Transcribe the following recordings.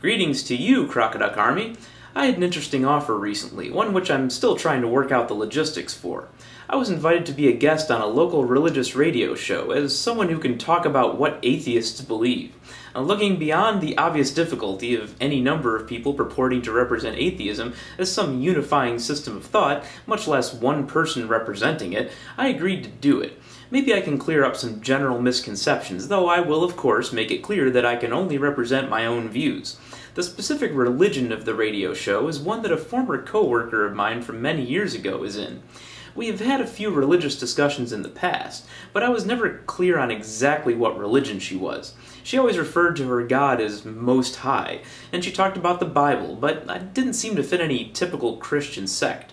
Greetings to you, Crocoduck Army. I had an interesting offer recently, one which I'm still trying to work out the logistics for. I was invited to be a guest on a local religious radio show as someone who can talk about what atheists believe. Looking beyond the obvious difficulty of any number of people purporting to represent atheism as some unifying system of thought, much less one person representing it, I agreed to do it. Maybe I can clear up some general misconceptions, though I will of course make it clear that I can only represent my own views. The specific religion of the radio show is one that a former co-worker of mine from many years ago is in. We have had a few religious discussions in the past, but I was never clear on exactly what religion she was. She always referred to her God as Most High, and she talked about the Bible, but that didn't seem to fit any typical Christian sect.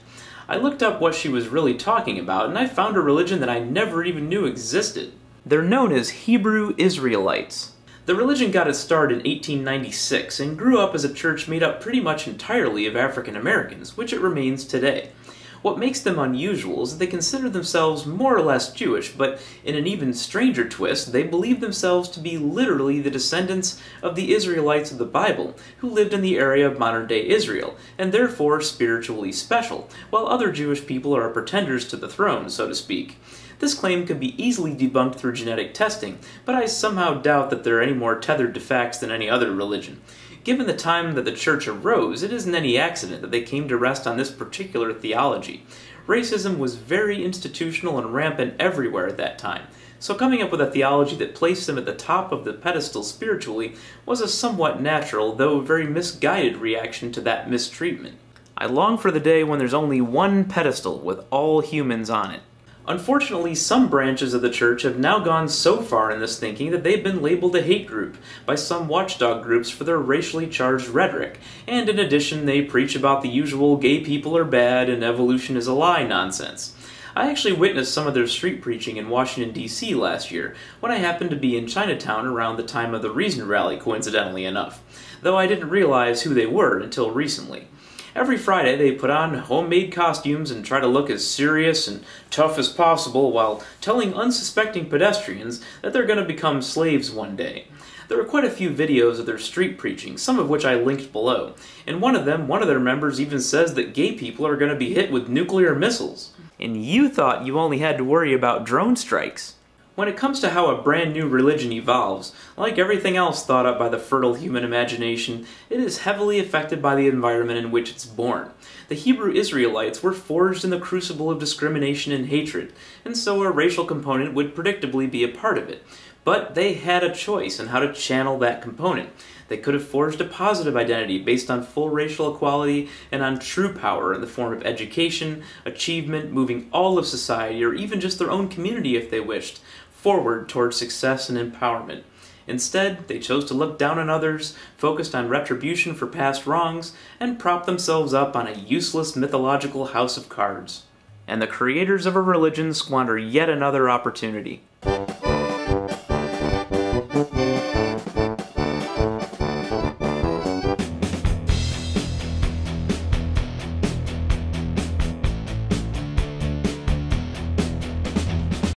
I looked up what she was really talking about, and I found a religion that I never even knew existed. They're known as Hebrew Israelites. The religion got its start in 1896 and grew up as a church made up pretty much entirely of African Americans, which it remains today. What makes them unusual is that they consider themselves more or less Jewish, but in an even stranger twist, they believe themselves to be literally the descendants of the Israelites of the Bible, who lived in the area of modern-day Israel, and therefore spiritually special, while other Jewish people are pretenders to the throne, so to speak. This claim could be easily debunked through genetic testing, but I somehow doubt that they're any more tethered to facts than any other religion. Given the time that the church arose, it isn't any accident that they came to rest on this particular theology. Racism was very institutional and rampant everywhere at that time, so coming up with a theology that placed them at the top of the pedestal spiritually was a somewhat natural, though very misguided reaction to that mistreatment. I long for the day when there's only one pedestal with all humans on it. Unfortunately, some branches of the church have now gone so far in this thinking that they've been labeled a hate group by some watchdog groups for their racially charged rhetoric, and in addition they preach about the usual gay people are bad and evolution is a lie nonsense. I actually witnessed some of their street preaching in Washington, D.C. last year, when I happened to be in Chinatown around the time of the Reason Rally, coincidentally enough, though I didn't realize who they were until recently. Every Friday they put on homemade costumes and try to look as serious and tough as possible while telling unsuspecting pedestrians that they're going to become slaves one day. There are quite a few videos of their street preaching, some of which I linked below. In one of them, one of their members even says that gay people are going to be hit with nuclear missiles. And you thought you only had to worry about drone strikes. When it comes to how a brand new religion evolves, like everything else thought up by the fertile human imagination, it is heavily affected by the environment in which it's born. The Hebrew Israelites were forged in the crucible of discrimination and hatred, and so a racial component would predictably be a part of it. But they had a choice in how to channel that component. They could have forged a positive identity based on full racial equality and on true power in the form of education, achievement, moving all of society, or even just their own community if they wished, forward towards success and empowerment. Instead, they chose to look down on others, focused on retribution for past wrongs, and prop themselves up on a useless mythological house of cards. And the creators of a religion squander yet another opportunity.